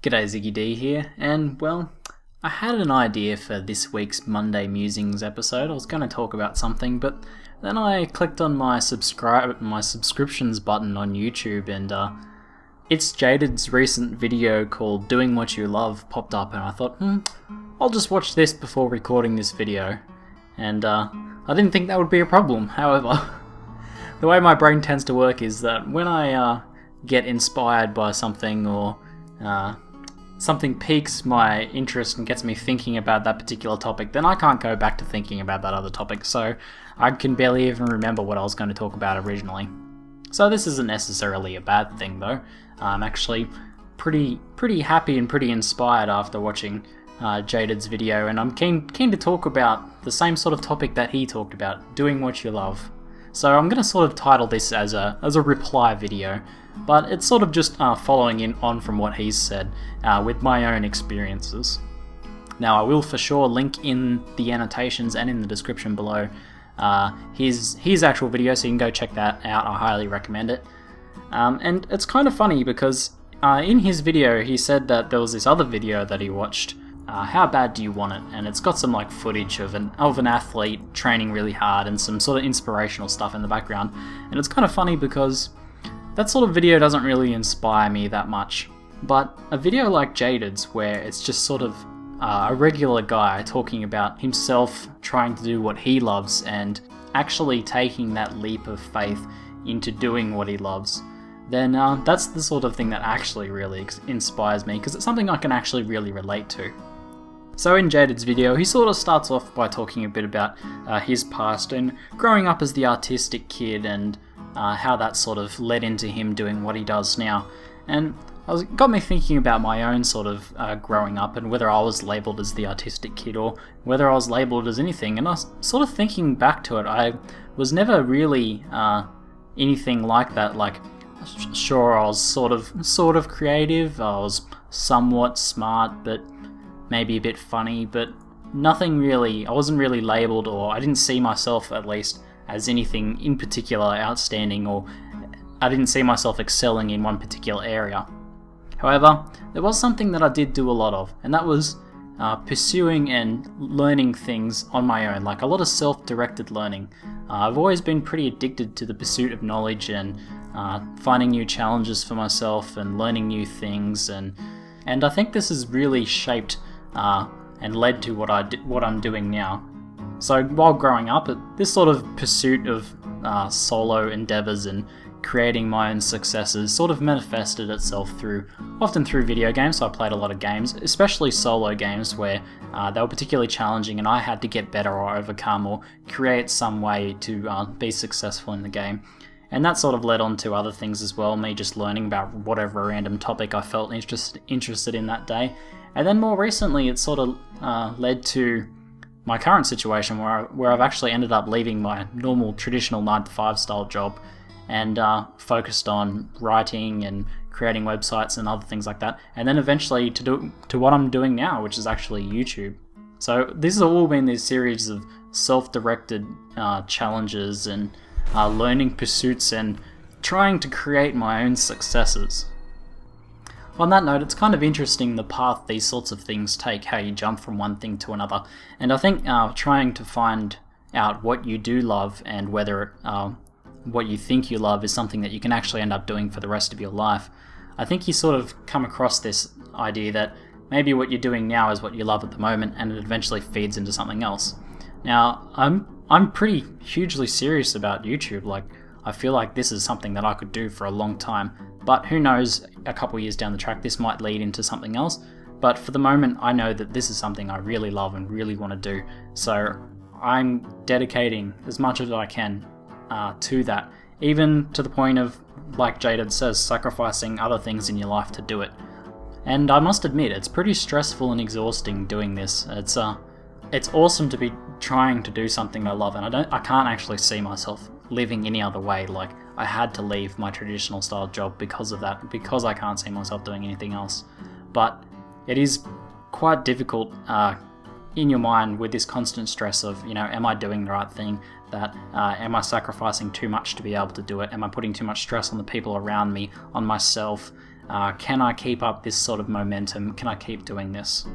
G'day, ZiggyD here, and well, I had an idea for this week's Monday Musings episode. I was going to talk about something, but then I clicked on my subscriptions button on YouTube, and ItsJaded's recent video called Doing What You Love popped up, and I thought, I'll just watch this before recording this video. And I didn't think that would be a problem. However, the way my brain tends to work is that when I get inspired by something, or something piques my interest and gets me thinking about that particular topic, then I can't go back to thinking about that other topic, so I can barely even remember what I was going to talk about originally. So this isn't necessarily a bad thing though. I'm actually pretty happy and pretty inspired after watching Jaded's video, and I'm keen to talk about the same sort of topic that he talked about, doing what you love. So I'm going to sort of title this as a reply video, but it's sort of just following on from what he's said with my own experiences. Now I will for sure link in the annotations and in the description below his actual video, so you can go check that out. I highly recommend it. And it's kind of funny because in his video he said that there was this other video that he watched, How Bad Do You Want It? And it's got some like footage of an athlete training really hard and some sort of inspirational stuff in the background. And it's kind of funny because that sort of video doesn't really inspire me that much. But a video like Jaded's, where it's just sort of a regular guy talking about himself trying to do what he loves and actually taking that leap of faith into doing what he loves, then that's the sort of thing that actually really inspires me, because it's something I can actually really relate to. So in Jaded's video, he sort of starts off by talking a bit about his past and growing up as the artistic kid, and how that sort of led into him doing what he does now. And it got me thinking about my own sort of growing up, and whether I was labelled as the artistic kid or whether I was labelled as anything. And I was sort of thinking back to it, I was never really anything like that. Like, sure, I was sort of creative, I was somewhat smart, but maybe a bit funny, but nothing really, I wasn't really labelled, or I didn't see myself at least as anything in particular outstanding, or I didn't see myself excelling in one particular area. However, there was something that I did do a lot of, and that was pursuing and learning things on my own, like a lot of self-directed learning. I've always been pretty addicted to the pursuit of knowledge and finding new challenges for myself and learning new things, and I think this has really shaped and led to what I'm doing now. So while growing up, this sort of pursuit of solo endeavours and creating my own successes sort of manifested itself often through video games. So I played a lot of games, especially solo games where they were particularly challenging and I had to get better or overcome or create some way to be successful in the game. And that sort of led on to other things as well, me just learning about whatever random topic I felt interested in that day. And then more recently it sort of led to my current situation where I've actually ended up leaving my normal traditional 9-to-5 style job and focused on writing and creating websites and other things like that, and then eventually to what I'm doing now, which is actually YouTube. So this has all been this series of self-directed challenges and learning pursuits and trying to create my own successes. On that note, it's kind of interesting the path these sorts of things take, how you jump from one thing to another. And I think trying to find out what you do love and whether what you think you love is something that you can actually end up doing for the rest of your life. I think you sort of come across this idea that maybe what you're doing now is what you love at the moment, and it eventually feeds into something else. Now, I'm pretty hugely serious about YouTube. Like, I feel like this is something that I could do for a long time, but who knows, a couple years down the track this might lead into something else. But for the moment, I know that this is something I really love and really want to do, so I'm dedicating as much as I can to that, even to the point of, like Jaded says, sacrificing other things in your life to do it. And I must admit, it's pretty stressful and exhausting doing this. It's awesome to be trying to do something I love, and I can't actually see myself living any other way. Like, I had to leave my traditional style job because of that, because I can't see myself doing anything else. But it is quite difficult in your mind with this constant stress of, you know, am I doing the right thing? That am I sacrificing too much to be able to do it? Am I putting too much stress on the people around me, on myself? can I keep up this sort of momentum? Can I keep doing this?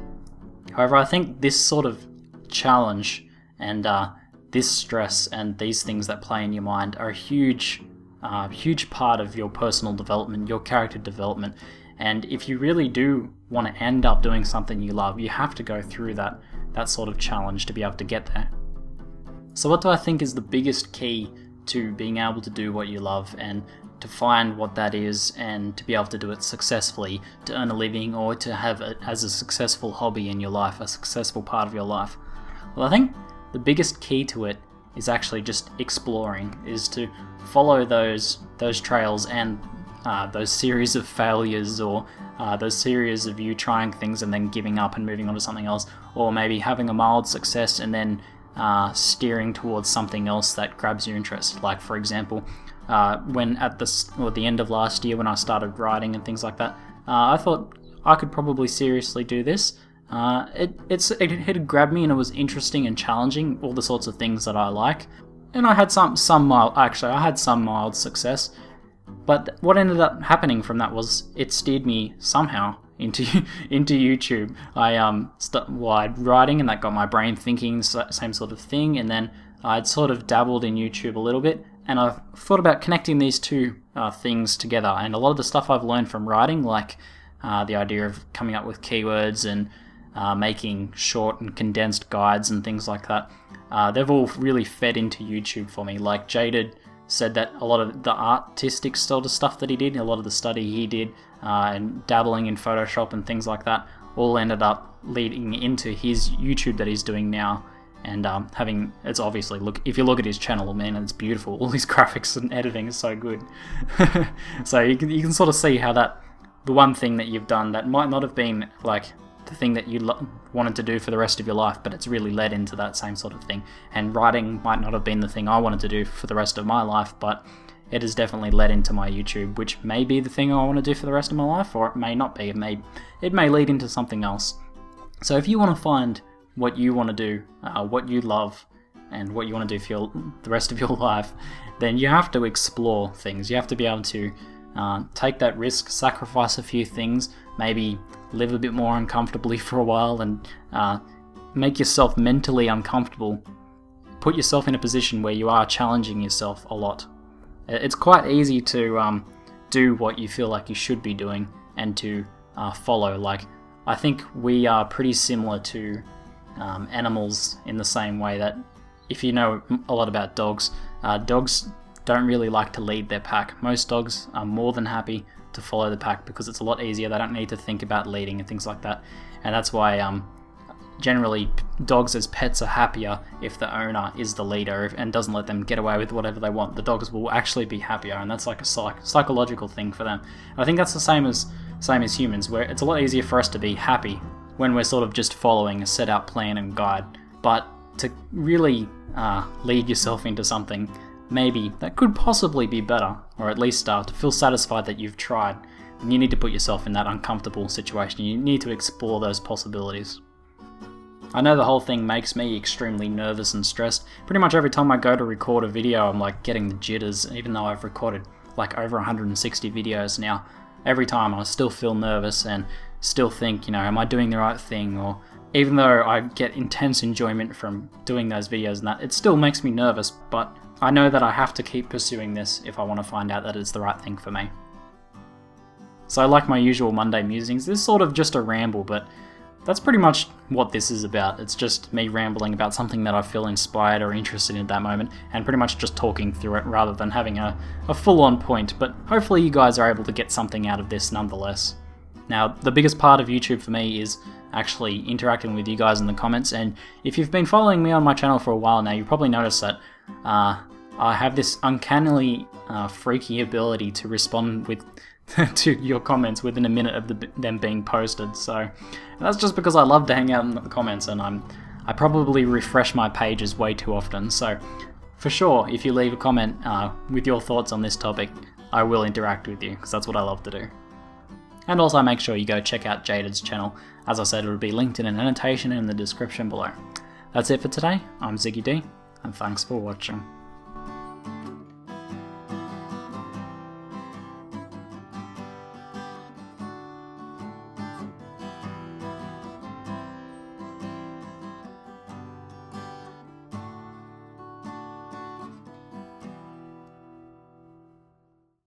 However, I think this sort of challenge and this stress and these things that play in your mind are a huge part of your personal development, your character development. And if you really do want to end up doing something you love, you have to go through that sort of challenge to be able to get there. So what do I think is the biggest key to being able to do what you love, and to find what that is, and to be able to do it successfully, to earn a living, or to have it as a successful hobby in your life, a successful part of your life? Well, I think the biggest key to it is actually just exploring, is to follow those trails and those series of failures, or those series of you trying things and then giving up and moving on to something else, or maybe having a mild success and then steering towards something else that grabs your interest. Like, for example, when at the end of last year, when I started writing and things like that, I thought I could probably seriously do this. It had grabbed me, and it was interesting and challenging, all the sorts of things that I like. And I had some mild success. But what ended up happening from that was it steered me somehow into YouTube. I'd writing, and that got my brain thinking same sort of thing, and then I'd sort of dabbled in YouTube a little bit, and I've thought about connecting these two things together. And a lot of the stuff I've learned from writing, like the idea of coming up with keywords and making short and condensed guides and things like that, they've all really fed into YouTube for me. Like ZiggyD said that a lot of the artistic sort of stuff that he did, a lot of the study he did, and dabbling in Photoshop and things like that, all ended up leading into his YouTube that he's doing now. And it's obviously, if you look at his channel, man, it's beautiful. All these graphics and editing is so good. So you can sort of see how the one thing that you've done that might not have been like the thing that you wanted to do for the rest of your life, but it's really led into that same sort of thing. And writing might not have been the thing I wanted to do for the rest of my life, but it has definitely led into my YouTube, which may be the thing I want to do for the rest of my life, or it may not be. It may lead into something else. So if you want to find what you want to do, what you love, and what you want to do for the rest of your life, then you have to explore things. You have to be able to take that risk, sacrifice a few things, maybe live a bit more uncomfortably for a while, and make yourself mentally uncomfortable. Put yourself in a position where you are challenging yourself a lot. It's quite easy to do what you feel like you should be doing and to follow. Like, I think we are pretty similar to animals in the same way that, if you know a lot about dogs, dogs don't really like to lead their pack. Most dogs are more than happy to follow the pack because it's a lot easier. They don't need to think about leading and things like that. And that's why generally dogs as pets are happier if the owner is the leader and doesn't let them get away with whatever they want. The dogs will actually be happier, and that's like a psychological thing for them. And I think that's the same as humans, where it's a lot easier for us to be happy when we're sort of just following a set out plan and guide. But to really lead yourself into something maybe that could possibly be better, or at least to feel satisfied that you've tried, then you need to put yourself in that uncomfortable situation. You need to explore those possibilities. I know the whole thing makes me extremely nervous and stressed. Pretty much every time I go to record a video, I'm like getting the jitters, even though I've recorded like over 160 videos now. Every time I still feel nervous and still think, am I doing the right thing? Or even though I get intense enjoyment from doing those videos and that, it still makes me nervous, but I know that I have to keep pursuing this if I want to find out that it's the right thing for me. So like my usual Monday musings, this is sort of just a ramble, but that's pretty much what this is about. It's just me rambling about something that I feel inspired or interested in at that moment, and pretty much just talking through it rather than having a full-on point, but hopefully you guys are able to get something out of this nonetheless. Now, the biggest part of YouTube for me is actually interacting with you guys in the comments, and if you've been following me on my channel for a while now, you probably noticed that I have this uncannily freaky ability to respond to your comments within a minute of them being posted. So that's just because I love to hang out in the comments, and I probably refresh my pages way too often. So for sure, if you leave a comment with your thoughts on this topic, I will interact with you, because that's what I love to do. And also make sure you go check out ZiggyD's channel. As I said, it will be linked in an annotation in the description below. That's it for today. I'm ZiggyD, and thanks for watching.